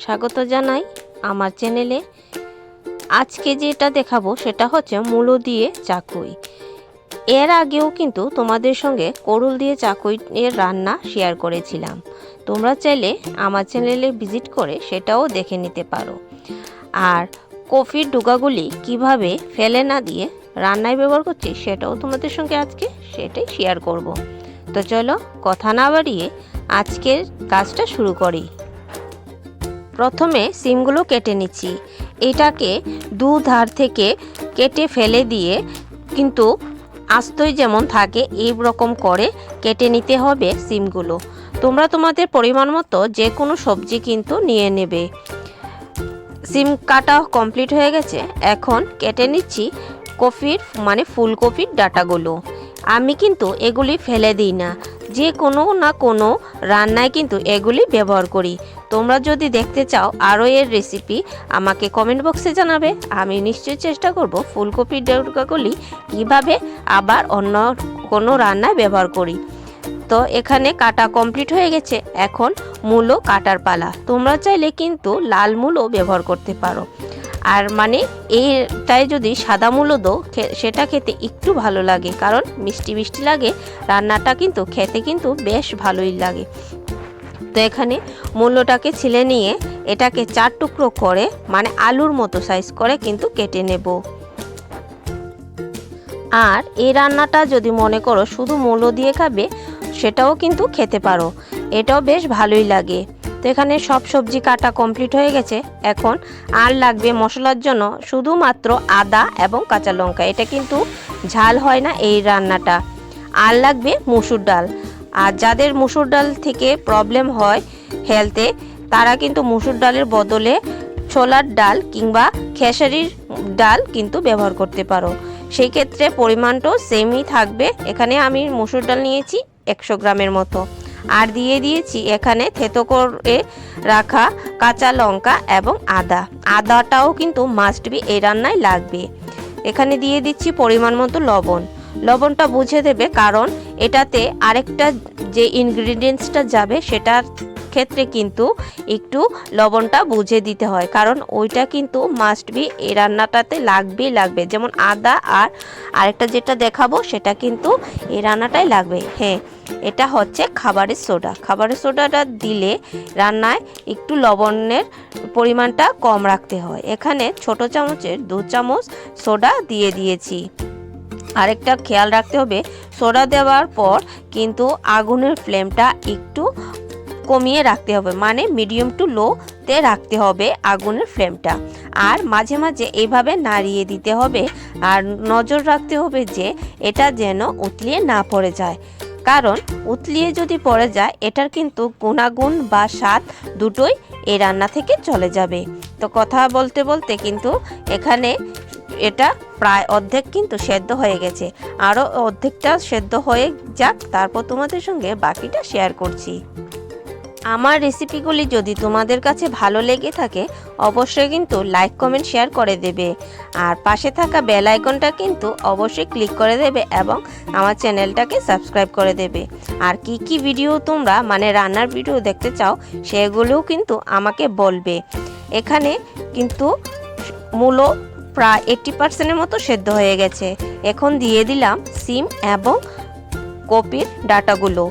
স্বাগত জানাই আমার চ্যানেলে। আজকে যেটা দেখাবো সেটা হচ্ছে মূলো দিয়ে চাকুই। এর আগেও কিন্তু তোমাদের সঙ্গে করুল দিয়ে চাকুই এর রান্না শেয়ার করেছিলাম। তোমরা চাইলে আমার চ্যানেলে ভিজিট করে সেটাও দেখে নিতে পারো। আর কফির ডুগাগুলি কিভাবে ফেলে না দিয়ে রান্নায় ব্যবহার করছি সেটাও তোমাদের সঙ্গে আজকে সেটাই শেয়ার করব। তো চলো কথা না বাড়িয়ে আজকের কাজটা শুরু করি। প্রথমে সিমগুলো কেটে নিচ্ছি। এটাকে দু ধার থেকে কেটে ফেলে দিয়ে কিন্তু আস্তই যেমন থাকে এই রকম করে কেটে নিতে হবে সিমগুলো। তোমরা তোমাদের পরিমাণ মতো যে কোনো সবজি কিন্তু নিয়ে নেবে। সিম কাটা কমপ্লিট হয়ে গেছে। এখন কেটে নিচ্ছি কফির ফুলকপির ডাঁটাগুলো। আমি কিন্তু এগুলি ফেলে দিই না, যে কোনো না কোনো রান্নায় কিন্তু এগুলি ব্যবহার করি। তোমরা যদি দেখতে চাও আরও এর রেসিপি আমাকে কমেন্ট বক্সে জানাবে। আমি নিশ্চয়ই চেষ্টা করব ফুলকপির ডাঁটাগুলি কীভাবে আবার অন্য কোনো রান্নায় ব্যবহার করি। তো এখানে কাটা কমপ্লিট হয়ে গেছে। এখন মূলো কাটার পালা। তোমরা চাইলে কিন্তু লাল মূলো ব্যবহার করতে পারো। আর এইটাই যদি সাদা মূলো দাও সেটা খেতে একটু ভালো লাগে, কারণ মিষ্টি মিষ্টি লাগে। রান্নাটা কিন্তু খেতে কিন্তু বেশ ভালোই লাগে। তো এখানে মূলোটাকে ছিলে নিয়ে এটাকে 4 টুকরো করে আলুর মতো সাইজ করে কিন্তু কেটে নেব। আর এই রান্নাটা যদি মনে করো শুধু মূলো দিয়ে খাবে সেটাও কিন্তু খেতে পারো, এটাও বেশ ভালোই লাগে। তো এখানে সব সবজি কাটা কমপ্লিট হয়ে গেছে। এখন আর লাগবে মশলার জন্য শুধুমাত্র আদা এবং কাঁচা লঙ্কা। এটা কিন্তু ঝাল হয় না এই রান্নাটা। আর লাগবে মুসুর ডাল। আর যাদের মুসুর ডাল থেকে প্রবলেম হয় হেলথে, তারা কিন্তু মুসুর ডালের বদলে ছোলার ডাল কিংবা খেসারির ডাল কিন্তু ব্যবহার করতে পারো। সেই ক্ষেত্রে পরিমাণটাও সেমই থাকবে। এখানে আমি মুসুর ডাল নিয়েছি 100 গ্রামের মতো। আর দিয়ে দিয়েছি এখানে থেতো করে রাখা কাঁচা লঙ্কা এবং আদাটাও কিন্তু মাস্ট বি এই রান্নায় লাগবে। এখানে দিয়ে দিচ্ছি পরিমাণ মতো লবণ। লবণটা বুঝে দেবে, কারণ এটাতে আরেকটা যে ইনগ্রিডিয়েন্টসটা যাবে সেটার ক্ষেত্রে কিন্তু একটু লবণটা বুঝে দিতে হয়, কারণ ওইটা কিন্তু মাস্ট বি এই রান্নাটাতে লাগবে। যেমন আদা আর আরেকটা যেটা দেখাবো সেটা কিন্তু এই রান্নাটাই লাগবে। হ্যাঁ, এটা হচ্ছে খাবারের সোডা। খাবারের সোডাটা দিলে রান্নায় একটু লবণের পরিমাণটা কম রাখতে হয়। এখানে ছোট চামচের 2 চামচ সোডা দিয়ে দিয়েছি। আরেকটা খেয়াল রাখতে হবে, সোডা দেওয়ার পর কিন্তু আগুনের ফ্লেমটা একটু কমিয়ে রাখতে হবে, মিডিয়াম টু লোতে রাখতে হবে আগুনের ফ্লেমটা। আর মাঝে মাঝে এইভাবে নাড়িয়ে দিতে হবে। আর নজর রাখতে হবে যে এটা যেন উতলিয়ে না পড়ে যায়, কারণ উতলিয়ে যদি পড়ে যায় এটার কিন্তু গুণাগুণ বা স্বাদ দুটোই এই রান্না থেকে চলে যাবে। তো কথা বলতে বলতে কিন্তু এখানে এটা প্রায় অর্ধেক কিন্তু সেদ্ধ হয়ে গেছে। আরও অর্ধেকটা সেদ্ধ হয়ে যাক, তারপর তোমাদের সঙ্গে বাকিটা শেয়ার করছি। আমার রেসিপিগুলি যদি তোমাদের কাছে ভালো লেগে থাকে অবশ্যই কিন্তু লাইক কমেন্ট শেয়ার করে দেবে। আর পাশে থাকা বেল আইকনটা কিন্তু অবশ্যই ক্লিক করে দেবে এবং আমার চ্যানেলটাকে সাবস্ক্রাইব করে দেবে। আর কি ভিডিও তোমরা রান্নার ভিডিও দেখতে চাও সেগুলোও কিন্তু আমাকে বলবে। এখানে কিন্তু মূলো প্রায় 80% মতো সেদ্ধ হয়ে গেছে। এখন দিয়ে দিলাম সিম এবং কপির ডাঁটাগুলো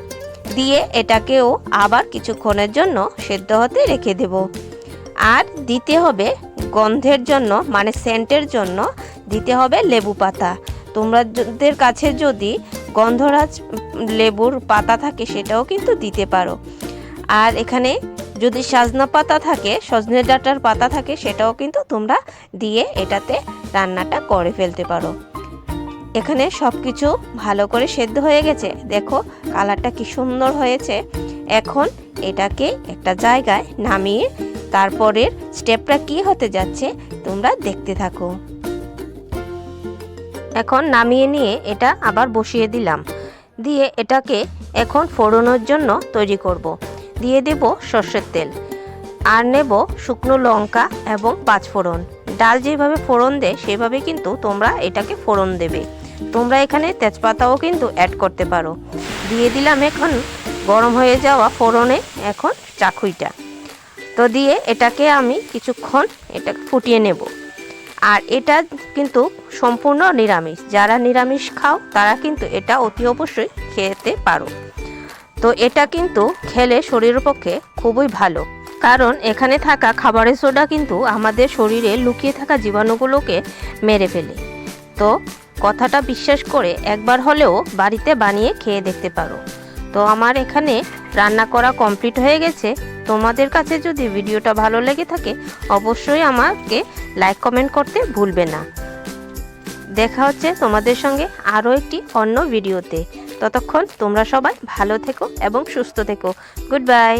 দিয়ে এটাকেও আবার কিছুক্ষণের জন্য সেদ্ধ হতে রেখে দেব। আর দিতে হবে গন্ধের জন্য সেন্টের জন্য দিতে হবে লেবু পাতা। তোমাদের কাছে যদি গন্ধরাজ লেবুর পাতা থাকে সেটাও কিন্তু দিতে পারো। আর এখানে যদি সজনা পাতা থাকে, সজনে ডাঁটার পাতা থাকে, সেটাও কিন্তু তোমরা দিয়ে এটাতে রান্নাটা করে ফেলতে পারো। এখানে সব কিছু ভালো করে সেদ্ধ হয়ে গেছে। দেখো কালারটা কি সুন্দর হয়েছে। এখন এটাকে একটা জায়গায় নামিয়ে তারপরের স্টেপটা কি হতে যাচ্ছে তোমরা দেখতে থাকো। এখন নামিয়ে নিয়ে এটা আবার বসিয়ে দিলাম। দিয়ে এটাকে এখন ফোড়নের জন্য তৈরি করব। দিয়ে দেব সর্ষের তেল, আর নেব শুকনো লঙ্কা এবং 5 ফোড়ন। ডাল যেভাবে ফোড়ন দেয় সেভাবে কিন্তু তোমরা এটাকে ফোড়ন দেবে। তোমরা এখানে তেজপাতাও কিন্তু অ্যাড করতে পারো। দিয়ে দিলাম এখন গরম হয়ে যাওয়া ফোড়নে এখন চাকুইটা। তো দিয়ে এটাকে আমি কিছুক্ষণ এটাকে ফুটিয়ে নেব। আর এটা কিন্তু সম্পূর্ণ নিরামিষ, যারা নিরামিষ খাও তারা কিন্তু এটা অতি অবশ্যই খেতে পারো। তো এটা কিন্তু খেলে শরীরের পক্ষে খুবই ভালো, কারণ এখানে থাকা খাবারের সোডা কিন্তু আমাদের শরীরে লুকিয়ে থাকা জীবাণুগুলোকে মেরে ফেলে। তো কথাটা বিশ্বাস করে একবার হলেও বাড়িতে বানিয়ে খেয়ে দেখতে পারো। তো আমার এখানে রান্না করা কমপ্লিট হয়ে গেছে। তোমাদের কাছে যদি ভিডিওটা ভালো লেগে থাকে অবশ্যই আমাকে লাইক কমেন্ট করতে ভুলবে না। দেখা হচ্ছে তোমাদের সঙ্গে আরও একটি অন্য ভিডিওতে। ততক্ষণ তোমরা সবাই ভালো থেকো এবং সুস্থ থেকো। Good bye.